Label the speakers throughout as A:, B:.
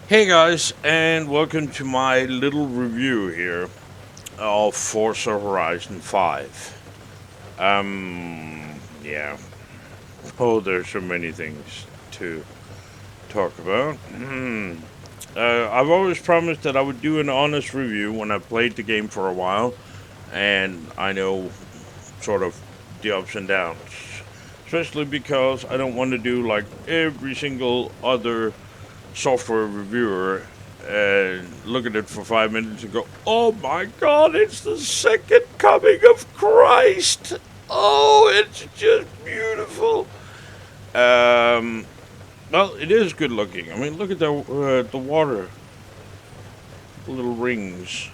A: Hey guys, and welcome to my little review here of Forza Horizon 5. Yeah. Oh, there's so many things to talk about. I've always promised that I would do an honest review when I played the game for a while, and I know sort of the ups and downs. Especially because I don't want to do like every single other software reviewer and look at it for 5 minutes and go, "Oh my God, it's the second coming of Christ! Oh, it's just beautiful." Um, well, it is good looking. I mean, look at the water, the little rings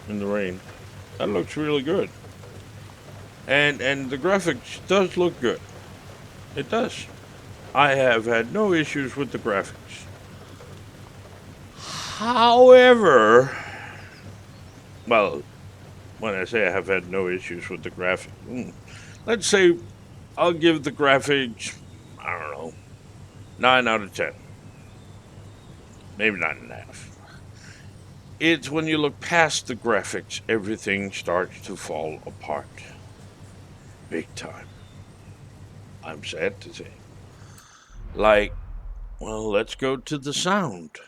A: in the rain. That looks really good, and the graphics does look good. It does. I have had no issues with the graphics. However, well, when I say I have had no issues with the graphics, let's say I'll give the graphics, I don't know, 9 out of 10, maybe 9.5. It's when you look past the graphics, everything starts to fall apart. Big time. I'm sad to say. Like, well, let's go to the sound.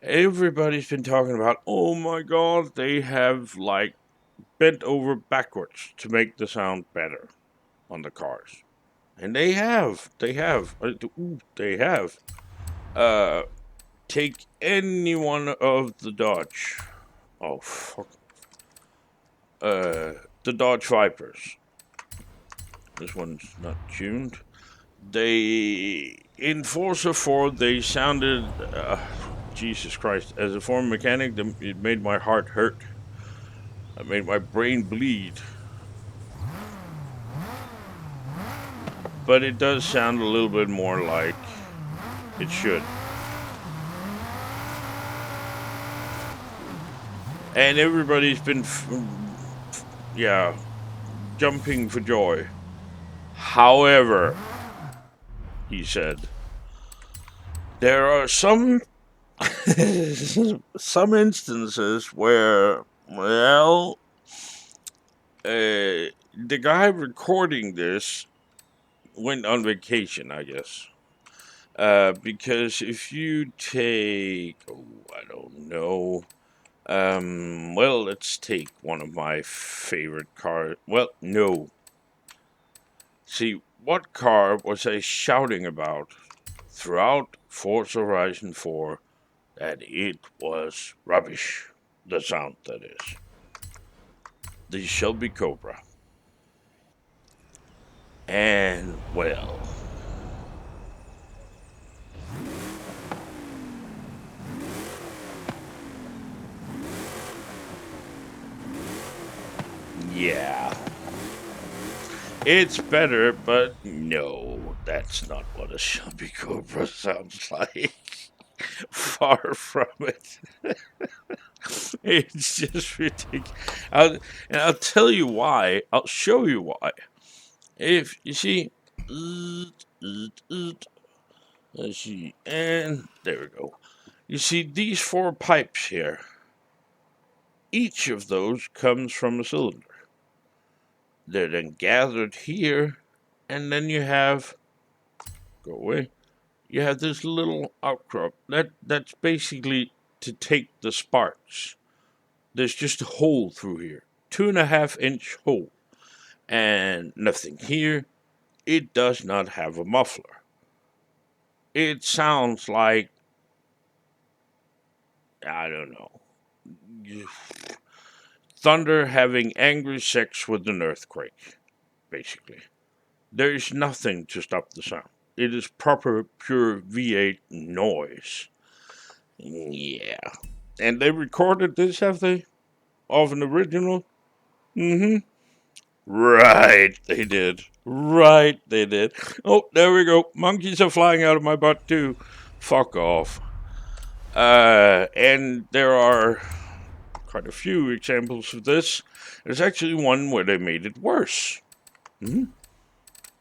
A: Everybody's been talking about, oh my god, they have like bent over backwards to make the sound better on the cars. And they have. Uh, Take any one of the Dodge. Oh fuck. The Dodge Vipers. This one's not tuned. They in Forza 4 they sounded. Jesus Christ! As a former mechanic, it made my heart hurt. It made my brain bleed. But it does sound a little bit more like it should. And everybody's been, yeah, jumping for joy. However, he said, there are some instances where, well, the guy recording this went on vacation, I guess. Because if you take, oh, I don't know, well, let's take one of my favorite cars. Well, no. See, what car was I shouting about throughout Forza Horizon 4 that it was rubbish? The sound, that is. The Shelby Cobra. And, well, yeah. It's better, but no, that's not what a Shelby Cobra sounds like. Far from it. It's just ridiculous. And I'll tell you why. I'll show you why. If you see, let's see, and there we go. You see these four pipes here. Each of those comes from a cylinder. They're then gathered here, and then you have go away. You have this little outcrop. That's basically to take the sparks. There's just a hole through here, 2.5 inch hole, and nothing here. It does not have a muffler. It sounds like, I don't know, thunder having angry sex with an earthquake, basically. There is nothing to stop the sound. It is proper, pure V8 noise. Yeah. And they recorded this, have they? Of an original? Mm hmm. Right, they did. Right, they did. Oh, there we go. Monkeys are flying out of my butt, too. Fuck off. And there are quite a few examples of this. There's actually one where they made it worse. Hmm.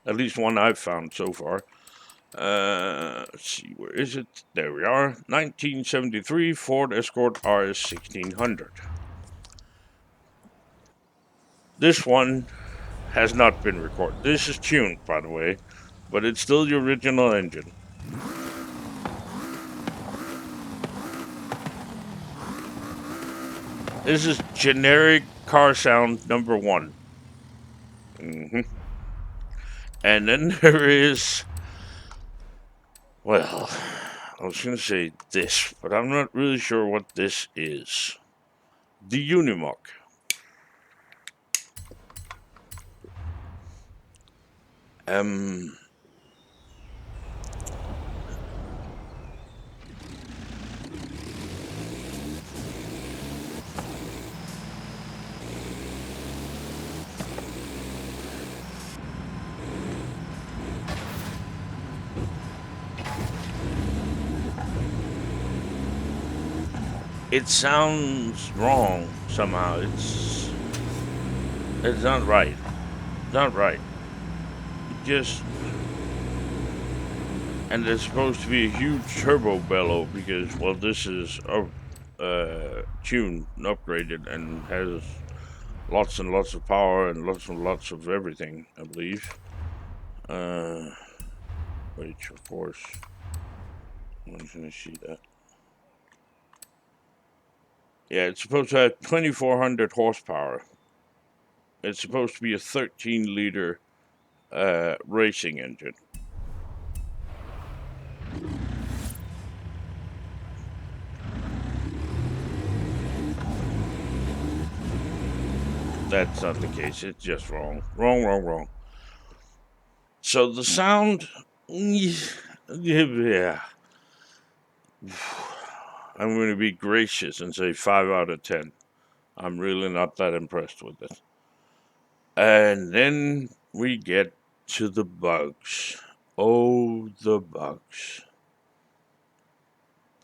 A: At least one I've found so far. Let's see, where is it? There we are. 1973 Ford Escort RS 1600. This one has not been recorded. This is tuned, by the way, but it's still the original engine. This is generic car sound number one. And then there is, well, I was going to say this, but I'm not really sure what this is. The Unimog. It sounds wrong somehow. It's not right. Not right. Just, and there's supposed to be a huge turbo bellow because, well, this is tuned and upgraded and has lots and lots of power and lots of everything, I believe. Which, of course, I'm going to see that. Yeah, it's supposed to have 2,400 horsepower. It's supposed to be a 13-liter racing engine. That's not the case. It's just wrong. Wrong. So the sound, yeah. I'm going to be gracious and say 5 out of 10. I'm really not that impressed with it. And then we get to the bugs. Oh, the bugs.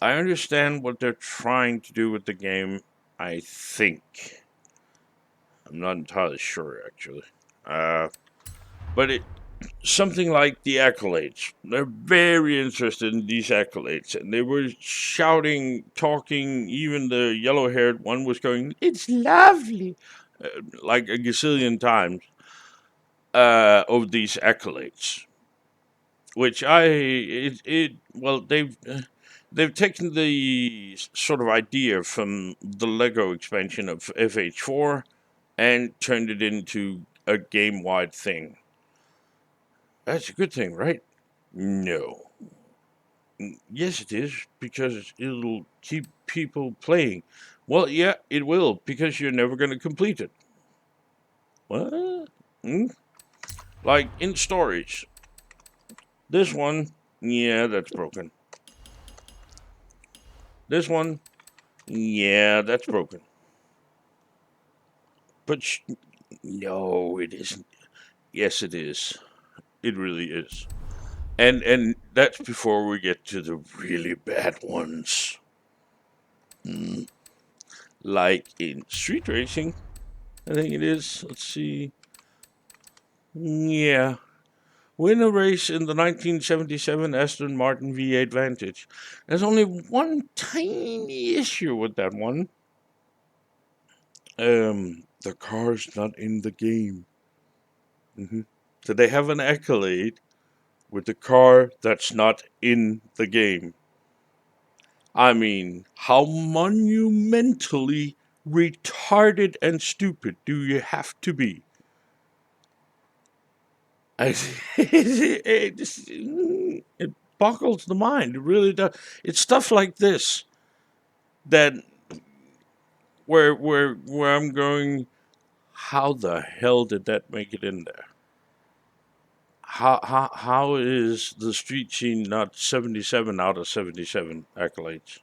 A: I understand what they're trying to do with the game, I think. I'm not entirely sure, actually. But something like the accolades. They're very interested in these accolades. And they were shouting, talking, even the yellow-haired one was going, "It's lovely," like a gazillion times, of these accolades. Which well, they've taken the sort of idea from the Lego expansion of FH4 and turned it into a game-wide thing. That's a good thing, right? No. Yes, it is, because it'll keep people playing. Well, yeah, it will, because you're never going to complete it. What? Hmm? Like in stories. This one, yeah, that's broken. This one, yeah, that's broken. But no, it isn't. Yes, it is. It really is. And that's before we get to the really bad ones. Mm. Like in street racing, I think it is. Let's see. Yeah. Win a race in the 1977 Aston Martin V8 Vantage. There's only one tiny issue with that one. The car's not in the game. So they have an accolade with the car that's not in the game. I mean, how monumentally retarded and stupid do you have to be? It boggles the mind. It really does. It's stuff like this that where I'm going. How the hell did that make it in there? How is the street scene not 77 out of 77 accolades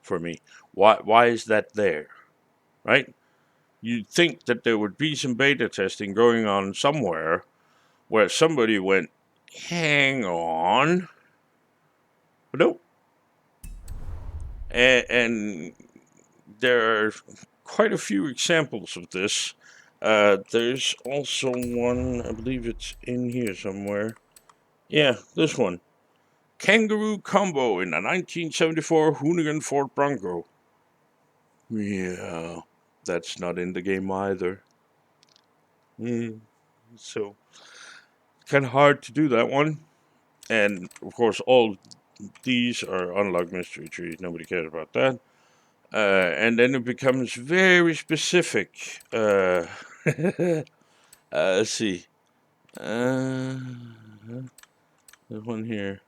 A: for me? Why is that there? Right? You'd think that there would be some beta testing going on somewhere where somebody went, hang on, but nope. And there are quite a few examples of this. There's also one, I believe it's in here somewhere. Yeah, this one. Kangaroo combo in a 1974 Hoonigan Ford Bronco. Yeah, that's not in the game either. So, kind of hard to do that one. And, of course, all these are unlocked mystery trees. Nobody cares about that. And then it becomes very specific. Let's see. There's one here.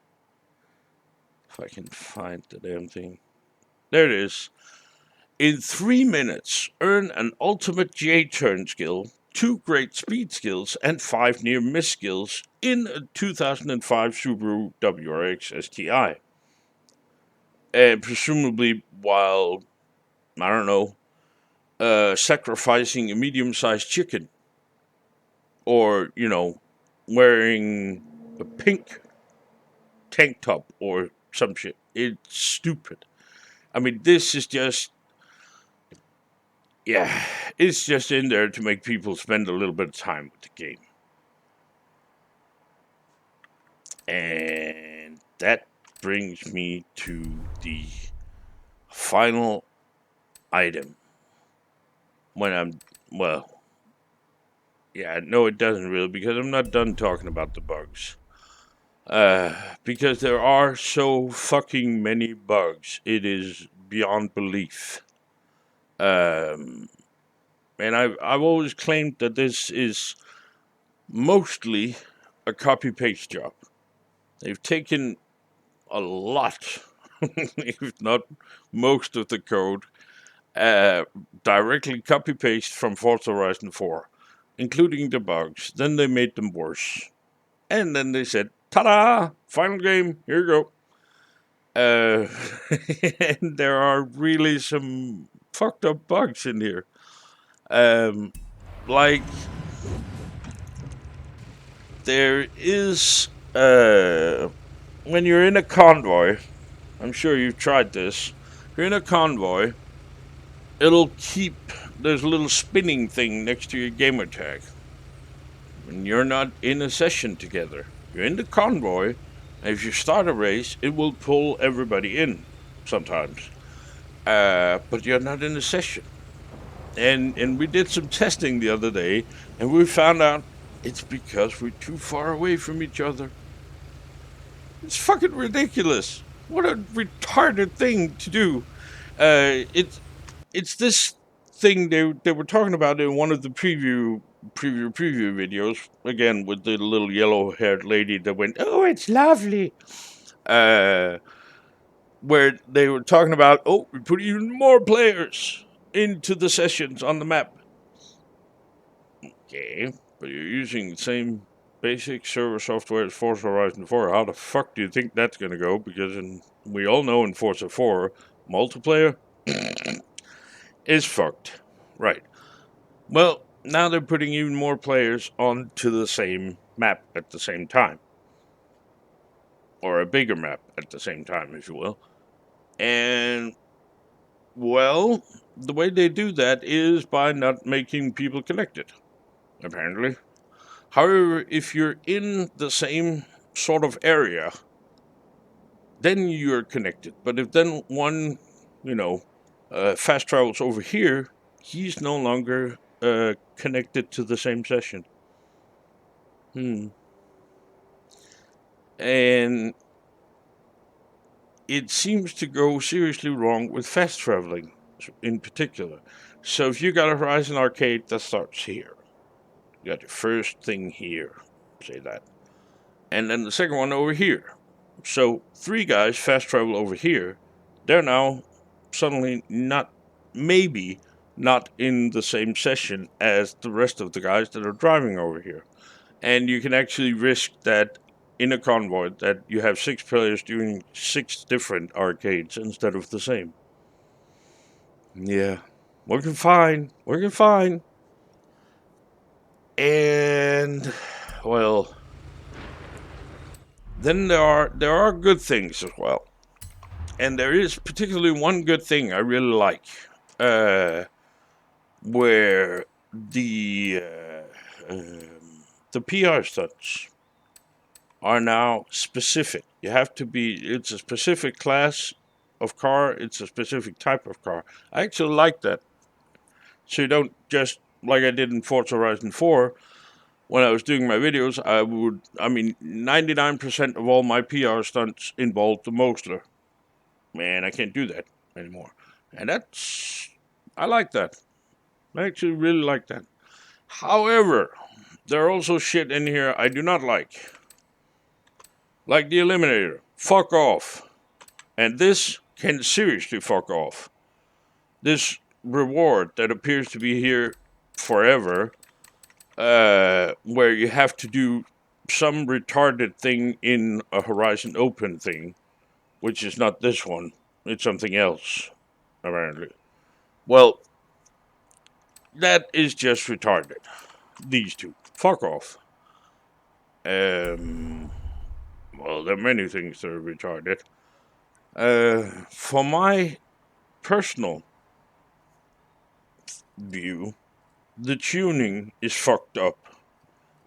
A: If I can find the damn thing. There it is. In 3 minutes, earn an ultimate J-turn skill, 2 great speed skills, and 5 near-miss skills in a 2005 Subaru WRX STI. Presumably while, I don't know, sacrificing a medium-sized chicken. Or, wearing a pink tank top or some shit. It's stupid. I mean, this is just, yeah, it's just in there to make people spend a little bit of time with the game. And that brings me to the final item. No, it doesn't really, because I'm not done talking about the bugs. Because there are so fucking many bugs, it is beyond belief. And I've always claimed that this is mostly a copy paste job. They've taken a lot, if not most of the code, directly copy paste from Forza Horizon 4, including the bugs. Then they made them worse. And then they said, ta-da! Final game, here you go. And there are really some fucked up bugs in here. Like, there is, when you're in a convoy, I'm sure you've tried this, if you're in a convoy, it'll keep, there's a little spinning thing next to your gamer tag. When you're not in a session together, you're in the convoy, and if you start a race, it will pull everybody in sometimes. But you're not in a session. And we did some testing the other day, and we found out it's because we're too far away from each other. It's fucking ridiculous. What a retarded thing to do. It's this thing they were talking about in one of the preview videos, again with the little yellow-haired lady that went, "Oh, it's lovely," where they were talking about, "Oh, we put even more players into the sessions on the map." Okay, but you're using the same basic server software as Forza Horizon 4. How the fuck do you think that's going to go? Because we all know in Forza 4, multiplayer is fucked. Right. Well, now they're putting even more players onto the same map at the same time. Or a bigger map at the same time, if you will. And, well, the way they do that is by not making people connected, apparently. However, if you're in the same sort of area, then you're connected. But if then one, fast travels over here, he's no longer connected to the same session. And it seems to go seriously wrong with fast traveling in particular. So if you got a Horizon Arcade that starts here, you got your first thing here, say that. And then the second one over here. So 3 guys fast travel over here. They're now suddenly maybe not in the same session as the rest of the guys that are driving over here. And you can actually risk that in a convoy that you have 6 players doing 6 different arcades instead of the same. Yeah, working fine. And, well, then there are good things as well. And there is particularly one good thing I really like, where the PR stunts are now specific. You have to be, it's a specific class of car, it's a specific type of car. I actually like that. So you don't just, like I did in Forza Horizon 4, when I was doing my videos, 99% of all my PR stunts involved the Mostler. Man, I can't do that anymore. And I like that. I actually really like that. However, there are also shit in here I do not like. Like the Eliminator. Fuck off. And this can seriously fuck off. This reward that appears to be here forever, where you have to do some retarded thing in a Horizon Open thing, which is not this one. It's something else, apparently. Well, that is just retarded. These two. Fuck off. Well, there are many things that are retarded. For my personal view, the tuning is fucked up.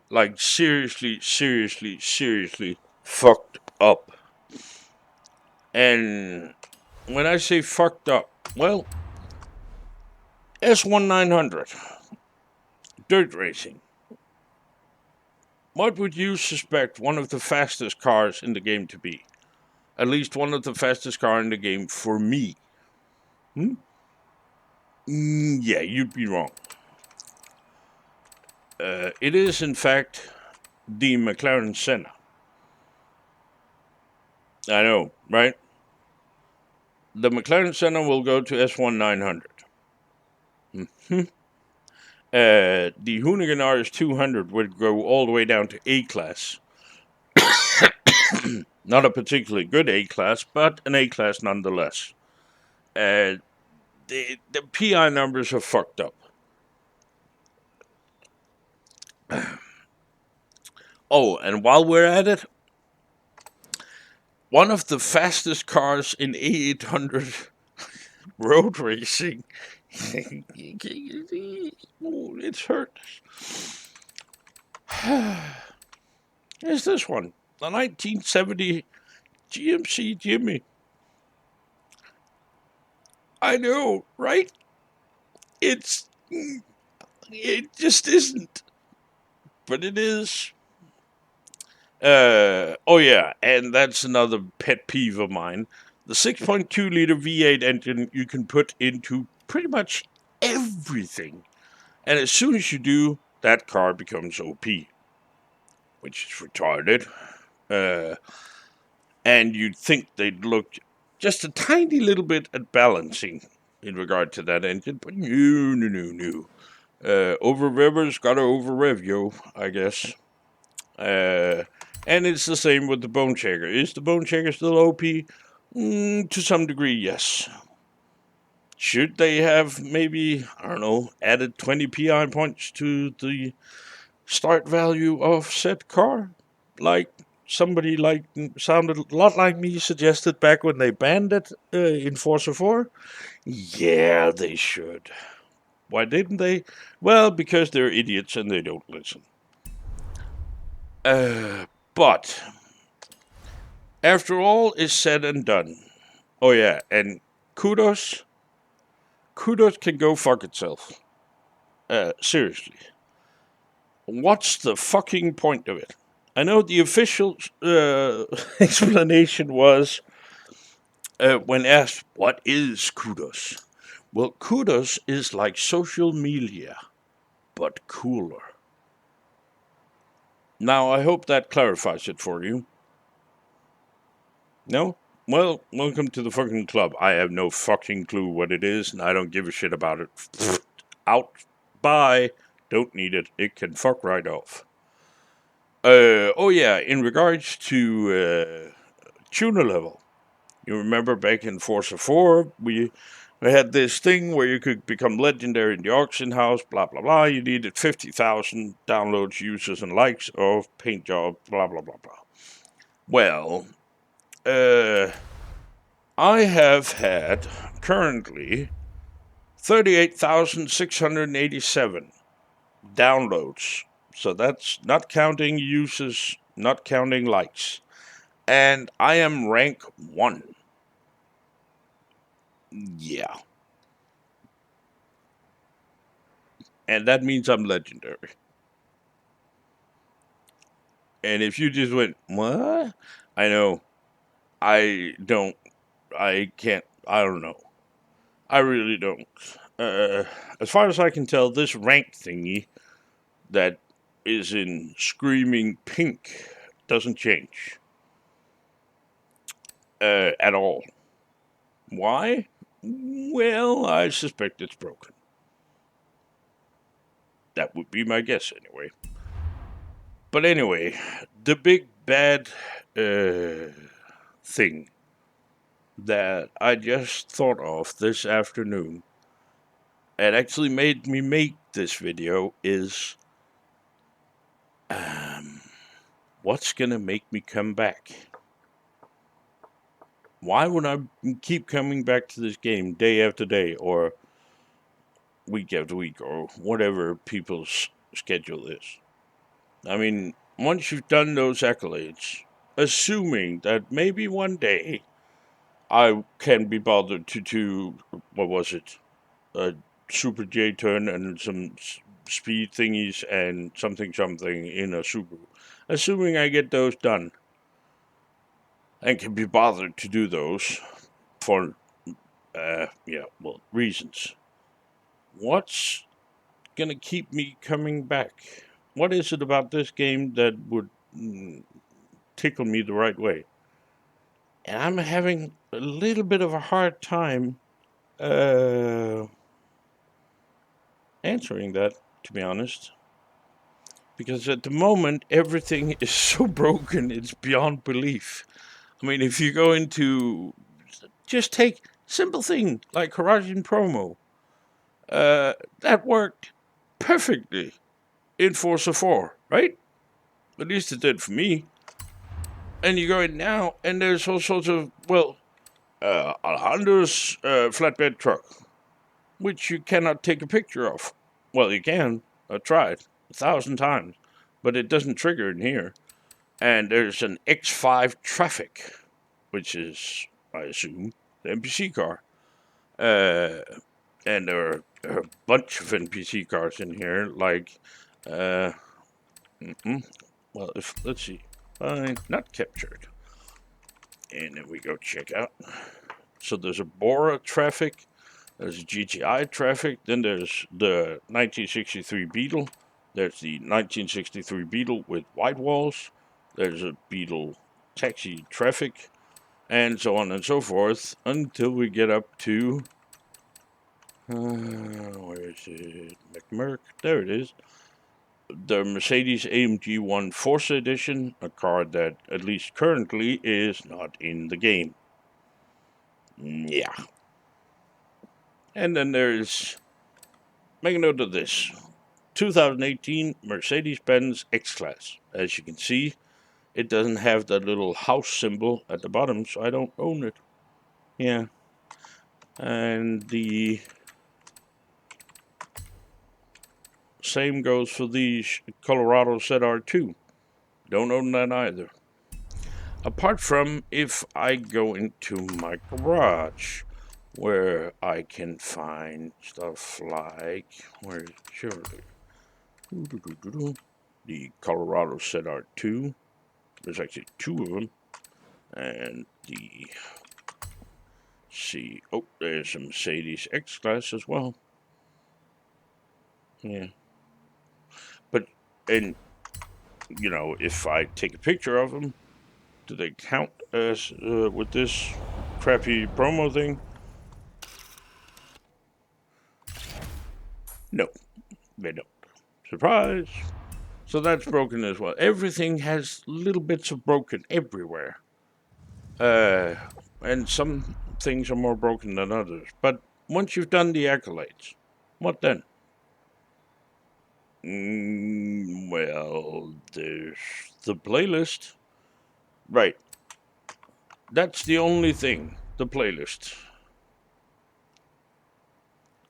A: Like, seriously, seriously, seriously fucked up. And when I say fucked up, well, S1900, dirt racing. What would you suspect one of the fastest cars in the game to be? At least one of the fastest cars in the game for me. Yeah, you'd be wrong. It is, in fact, the McLaren Senna. I know, right? The McLaren Senna will go to S1900. The Hoonigan RS200 would go all the way down to A class. Not a particularly good A class, but an A class nonetheless. The PI numbers are fucked up. Oh, and while we're at it, one of the fastest cars in A800 road racing. It hurts. Here's this one. The 1970 GMC Jimmy. I know, right? It just isn't. But it is. Oh yeah, and that's another pet peeve of mine. The 6.2 liter V8 engine you can put into pretty much everything. And as soon as you do, that car becomes OP, which is retarded. And you'd think they'd look just a tiny little bit at balancing in regard to that engine, but no. Over revers gotta over rev, yo, I guess. And it's the same with the Bone Shaker. Is the Bone Shaker still OP? To some degree, yes. Should they have maybe, I don't know, added 20 PI points to the start value of said car? Like somebody sounded a lot like me suggested back when they banned it in Forza 4? Yeah, they should. Why didn't they? Well, because they're idiots and they don't listen. But after all is said and done, oh yeah, and kudos can go fuck itself. Seriously. What's the fucking point of it? I know the official explanation was, when asked, what is kudos? Well, kudos is like social media, but cooler. Now, I hope that clarifies it for you. No? Well, welcome to the fucking club. I have no fucking clue what it is, and I don't give a shit about it. Out. Bye. Don't need it. It can fuck right off. Oh yeah, in regards to tuner level. You remember back in Forza 4, we had this thing where you could become legendary in the auction house, blah, blah, blah. You needed 50,000 downloads, users, and likes of paint job, blah, blah, blah, blah. Well, I have had currently 38,687 downloads. So that's not counting uses, not counting likes. And I am rank 1. Yeah. And that means I'm legendary. And if you just went, what? I know. I don't. I can't. I don't know. I really don't. Uh, as far as I can tell, this rank thingy that is in screaming pink doesn't change at all. Why? Well, I suspect it's broken. That would be my guess, anyway. But anyway, the big bad thing that I just thought of this afternoon and actually made me make this video is what's gonna make me come back? Why would I keep coming back to this game day after day or week after week or whatever people's schedule is? I mean, once you've done those accolades, assuming that maybe one day I can be bothered to do, what was it, a Super J turn and some speed thingies and something in a Subaru. Assuming I get those done and can be bothered to do those for, reasons. What's gonna keep me coming back? What is it about this game that would tickle me the right way? And I'm having a little bit of a hard time uh, answering that, to be honest. Because at the moment, everything is so broken, it's beyond belief. I mean, if you go into, just take simple thing like Horizon Promo, that worked perfectly in Forza 4, right? At least it did for me. And you go in now, and there's all sorts of, Alejandro's flatbed truck, which you cannot take a picture of. Well, you can. I tried 1,000 times, but it doesn't trigger in here. And there's an X5 Traffic, which is, I assume, the NPC car. Uh, and there are a bunch of NPC cars in here, like, well, if let's see, not captured. And then we go check out. So there's a Bora Traffic, there's a GTI Traffic, then there's the 1963 Beetle, there's the 1963 Beetle with white walls, there's a Beetle Taxi Traffic, and so on and so forth until we get up to where is it? McMurk. There it is. The Mercedes AMG 1 Forza Edition, a car that at least currently is not in the game. Yeah. And then there's, make a note of this, 2018 Mercedes-Benz X-Class. As you can see, it doesn't have that little house symbol at the bottom, so I don't own it. Yeah. And the same goes for the Colorado ZR2. Don't own that either. Apart from if I go into my garage, where I can find stuff like, where is it? Surely. The Colorado ZR2. There's actually 2 of them. And the, see, oh, there's a Mercedes X-Class as well. Yeah. But, and, you know, if I take a picture of them, do they count as, with this crappy promo thing? No, they don't. Surprise! So that's broken as well. Everything has little bits of broken everywhere. And some things are more broken than others. But once you've done the accolades, what then? Well, there's the playlist. Right. That's the only thing. The playlist.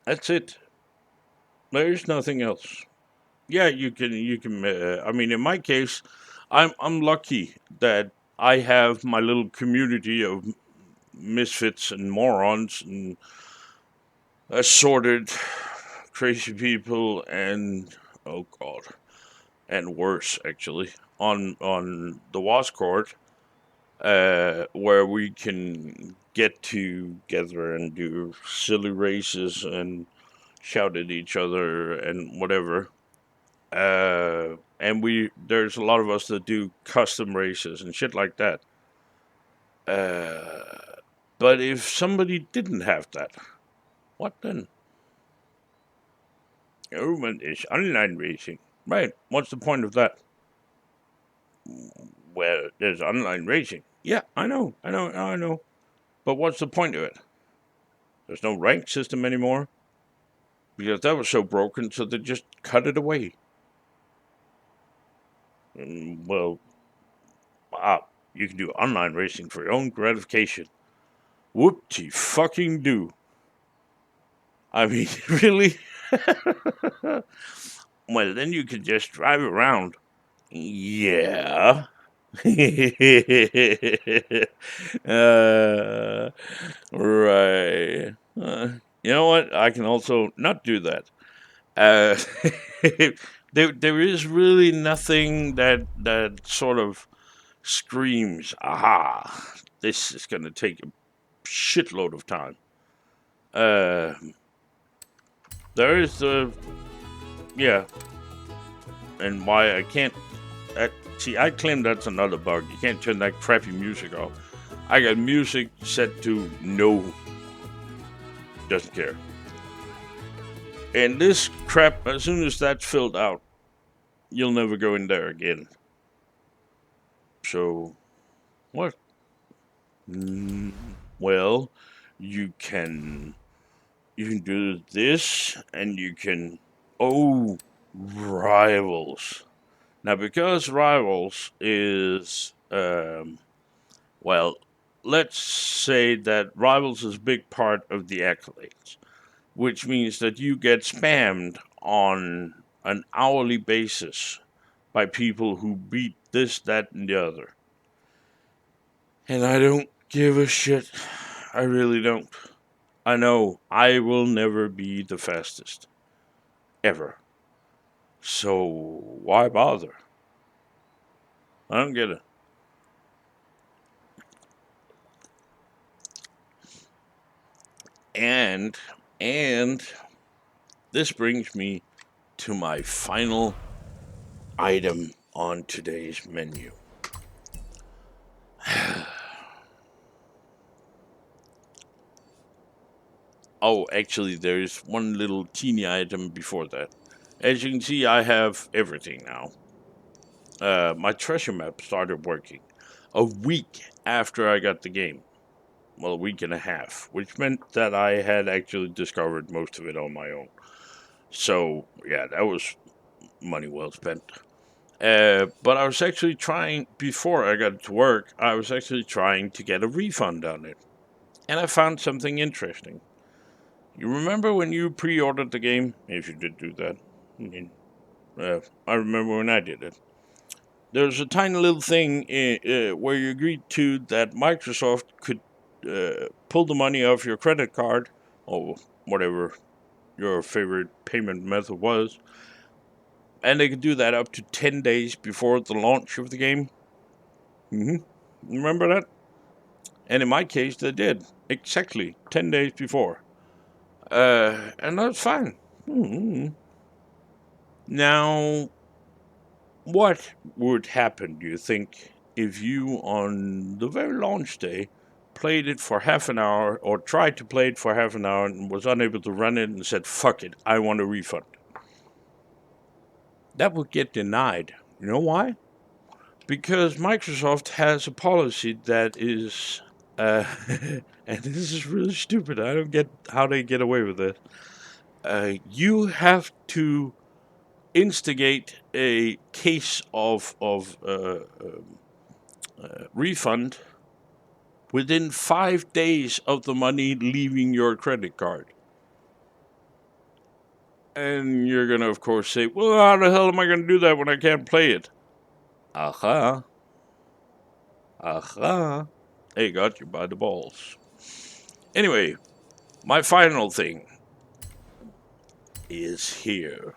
A: That's it. There's nothing else. Yeah, you can. I mean, in my case, I'm lucky that I have my little community of misfits and morons and assorted crazy people and oh god, and worse actually on the was court, where we can get together and do silly races and shout at each other and whatever. And there's a lot of us that do custom races and shit like that. Uh, but if somebody didn't have that, what then? Oh, but it's online racing. Right. What's the point of that? Well, there's online racing. Yeah, I know. But what's the point of it? There's no rank system anymore because that was so broken, so they just cut it away. Well, you can do online racing for your own gratification. Whoop-de fucking do. I mean, really? Well, then you could just drive around. Yeah. uh, right. You know what? I can also not do that. Uh, there is really nothing that sort of screams, "Aha! This is going to take a shitload of time." Uh, there is the yeah, and why I can't. See, I claim that's another bug. You can't turn that crappy music off. I got music set to no, doesn't care. And this crap, as soon as that's filled out, you'll never go in there again. So, what? Well, you can do this, and you can rivals. Now, because rivals is well, let's say that rivals is a big part of the accolades, which means that you get spammed on an hourly basis by people who beat this, that, and the other. And I don't give a shit. I really don't. I know I will never be the fastest. Ever. So why bother? I don't get it. And and this brings me to my final item on today's menu. Oh, actually, there's one little teeny item before that. As you can see, I have everything now. My treasure map started working a week after I got the game. Well, a week and a half, which meant that I had actually discovered most of it on my own. So, yeah, that was money well spent. But I was actually trying, before I got to work, I was actually trying to get a refund on it. And I found something interesting. You remember when you pre ordered the game? If you did do that. I mean, I remember when I did it. There's a tiny little thing where you agreed to that Microsoft could pull the money off your credit card or whatever your favorite payment method was, and they could do that up to 10 days before the launch of the game. Remember that? And in my case, they did exactly 10 days before. And that's fine. Now, what would happen, do you think, if you, on the very launch day, played it for half an hour or tried to play it for half an hour and was unable to run it and said, fuck it, I want a refund? That would get denied. You know why? Because Microsoft has a policy that is, and this is really stupid. I don't get how they get away with it. You have to instigate a case of refund within 5 days of the money leaving your credit card. And you're going to, of course, say, well, how the hell am I going to do that when I can't play it? Aha. Aha. They got you by the balls. Anyway, my final thing is here.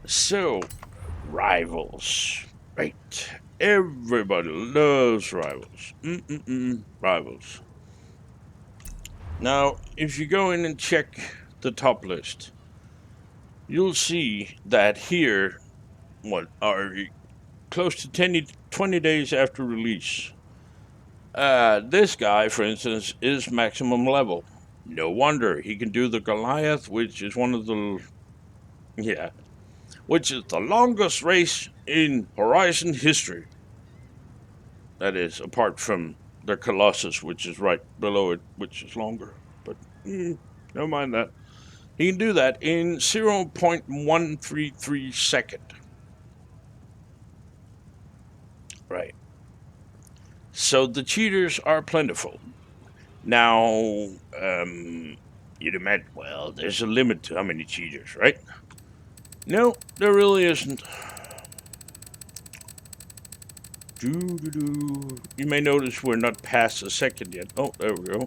A: So, rivals. Right. Everybody loves rivals. Rivals. Now, if you go in and check the top list, you'll see that here, what are close to 20 days after release, this guy, for instance, is maximum level. No wonder he can do the Goliath, which is one of the, yeah, which is the longest race in Horizon history. That is, apart from the Colossus, which is right below it, which is longer. But never mind that. He can do that in 0.133 second. Right. So the cheaters are plentiful. Now, you'd imagine, well, there's a limit to how many cheaters, right? No, there really isn't. You may notice we're not past a second yet. Oh, there we go.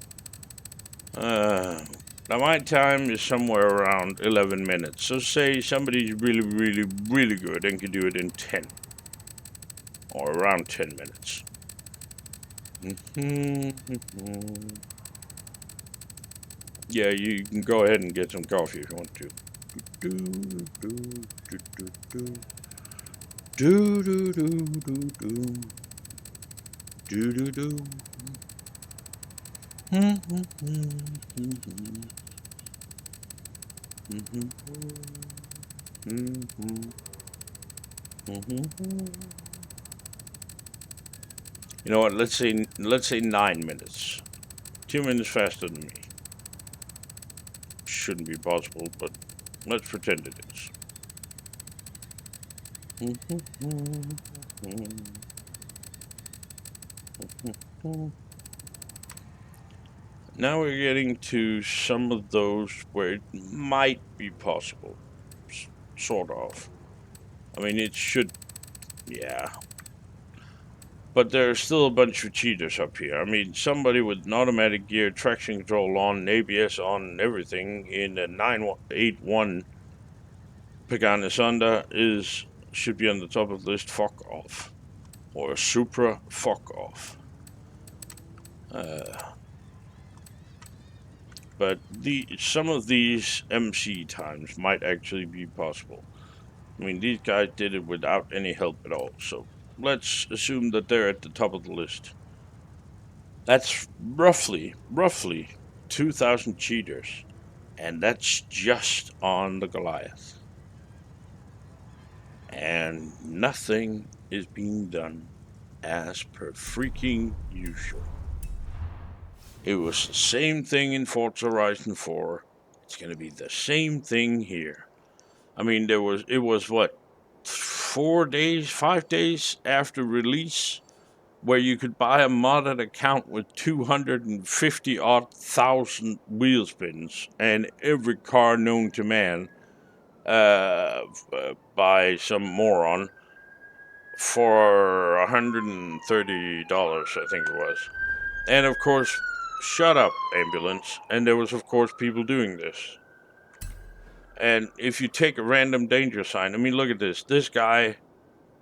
A: Now my time is somewhere around 11 minutes. So say somebody's really good and can do it in 10. Or around 10 minutes. Yeah, you can go ahead and get some coffee if you want to. You know what? Let's say 9 minutes. 2 minutes faster than me. Shouldn't be possible, but let's pretend it is. Now we're getting to some of those where it might be possible. Sort of. I mean, it should, yeah. But there's still a bunch of cheaters up here. I mean, somebody with an automatic gear, traction control on, ABS on, everything in a 981 Pagani Sonda should be on the top of the list. Fuck off. Or a Supra. Fuck off. But some of these MC times might actually be possible. I mean, these guys did it without any help at all, so let's assume that they're at the top of the list. That's roughly 2,000 cheaters, and that's just on the Goliath. And nothing is being done as per freaking usual. It was the same thing in Forza Horizon 4. It's going to be the same thing here. I mean, it was what, 5 days after release, where you could buy a modded account with 250 odd thousand wheel spins and every car known to man by some moron for $130, I think it was. And of course, shut up, ambulance. And there was, of course, people doing this. And if you take a random danger sign, I mean, look at this. This guy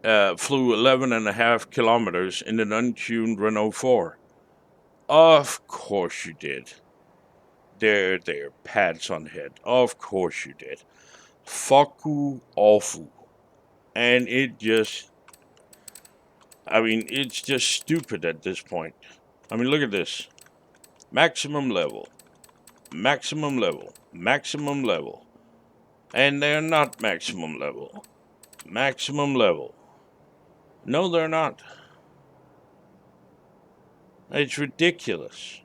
A: flew 11.5 kilometers in an untuned Renault 4. Of course you did. There, pats on the head. Of course you did. Fucku awful. And it just, I mean, it's just stupid at this point. I mean, look at this. Maximum level. Maximum level. Maximum level. And they're not maximum level. Maximum level. No, they're not. It's ridiculous.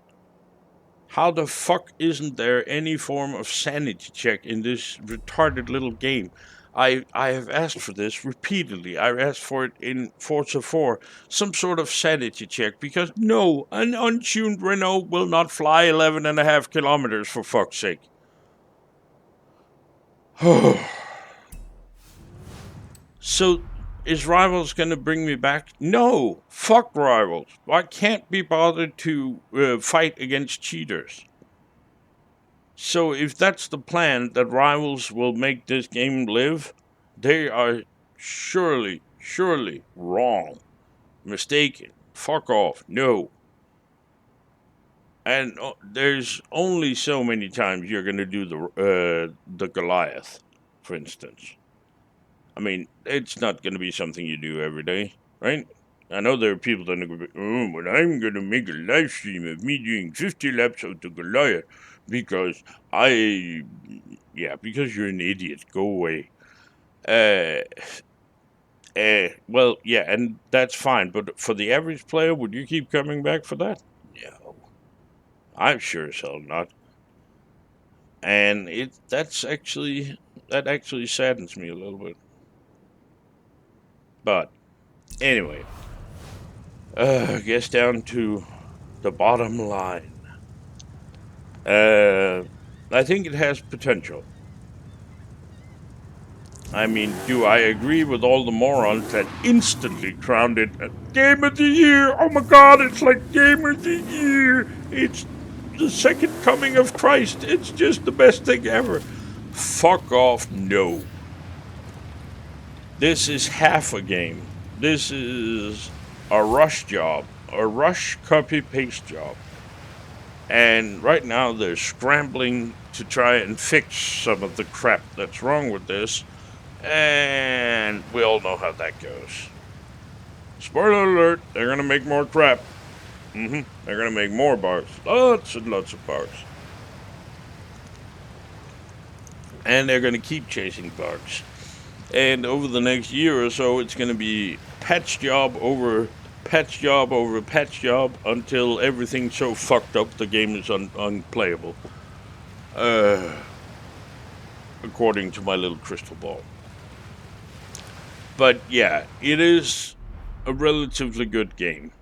A: How the fuck isn't there any form of sanity check in this retarded little game? I have asked for this repeatedly. I asked for it in Forza 4, some sort of sanity check, because no, an untuned Renault will not fly 11.5 kilometers, for fuck's sake. So, is Rivals going to bring me back? No! Fuck Rivals. I can't be bothered to fight against cheaters. So, if that's the plan, that Rivals will make this game live, they are surely wrong. Mistaken. Fuck off. No. And there's only so many times you're going to do the Goliath, for instance. I mean, it's not going to be something you do every day, right? I know there are people that are going to be, oh, but I'm going to make a live stream of me doing 50 laps of the Goliath because because you're an idiot. Go away. Uh, well, yeah, and that's fine. But for the average player, would you keep coming back for that? No, I'm sure as hell not. And that actually saddens me a little bit. But anyway, I guess down to the bottom line. I think it has potential. I mean, do I agree with all the morons that instantly crowned it a Game of the Year? Oh my god, it's like Game of the Year! It's the second coming of Christ. It's just the best thing ever. Fuck off, no. This is half a game. This is a rush job, a rush copy paste job. And right now they're scrambling to try and fix some of the crap that's wrong with this. And we all know how that goes. Spoiler alert, they're gonna make more crap. They're gonna make more bugs. Lots and lots of bugs. And they're gonna keep chasing bugs. And over the next year or so, it's gonna be patch job over patch job over patch job until everything's so fucked up the game is unplayable. According to my little crystal ball. But yeah, it is a relatively good game.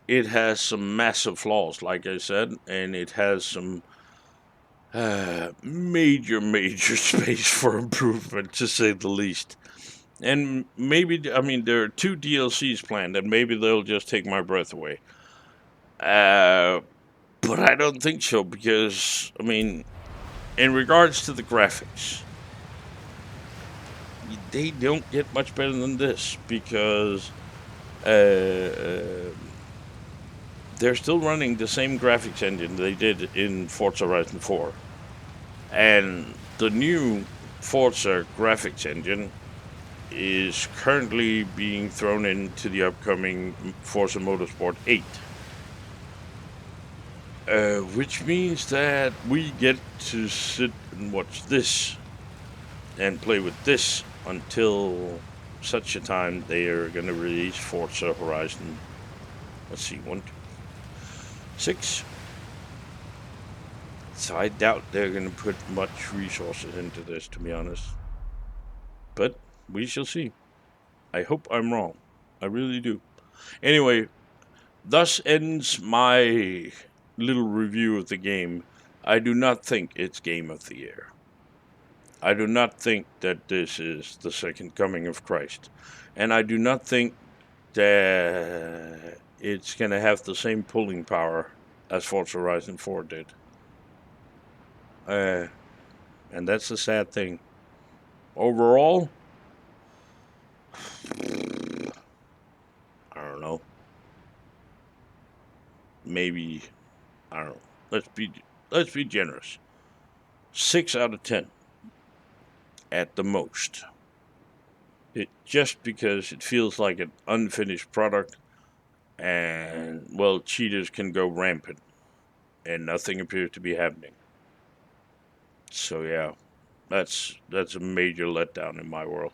A: It has some massive flaws, like I said, and it has some major space for improvement, to say the least. And maybe, I mean, there are 2 DLCs planned, and maybe they'll just take my breath away. But I don't think so, because, I mean, in regards to the graphics, they don't get much better than this, because they're still running the same graphics engine they did in Forza Horizon 4. And the new Forza graphics engine is currently being thrown into the upcoming Forza Motorsport 8. Which means that we get to sit and watch this and play with this until such a time they are going to release Forza Horizon. Let's see, 1, 2, 6. So I doubt they're going to put much resources into this, to be honest. But we shall see. I hope I'm wrong. I really do. Anyway, thus ends my little review of the game. I do not think it's Game of the Year. I do not think that this is the second coming of Christ. And I do not think that it's going to have the same pulling power as Forza Horizon 4 did. And that's a sad thing. Overall, I don't know. Maybe, I don't know. Let's be generous. 6 out of 10 at the most. Just because it feels like an unfinished product, and well, cheaters can go rampant, and nothing appears to be happening. So yeah, that's a major letdown in my world.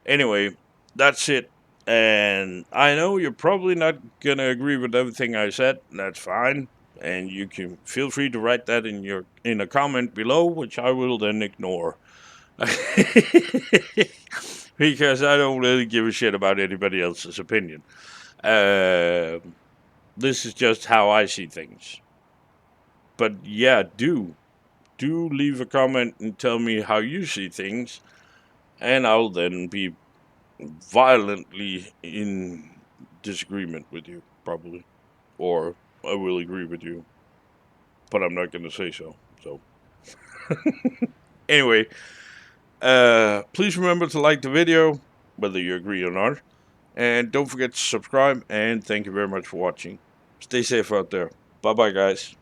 A: Anyway, that's it. And I know you're probably not gonna agree with everything I said. And that's fine. And you can feel free to write that in a comment below, which I will then ignore. Because I don't really give a shit about anybody else's opinion. This is just how I see things. But yeah, do leave a comment and tell me how you see things, and I'll then be violently in disagreement with you, probably. Or I will agree with you, but I'm not going to say so. So, anyway, please remember to like the video, whether you agree or not. And don't forget to subscribe, and thank you very much for watching. Stay safe out there. Bye-bye, guys.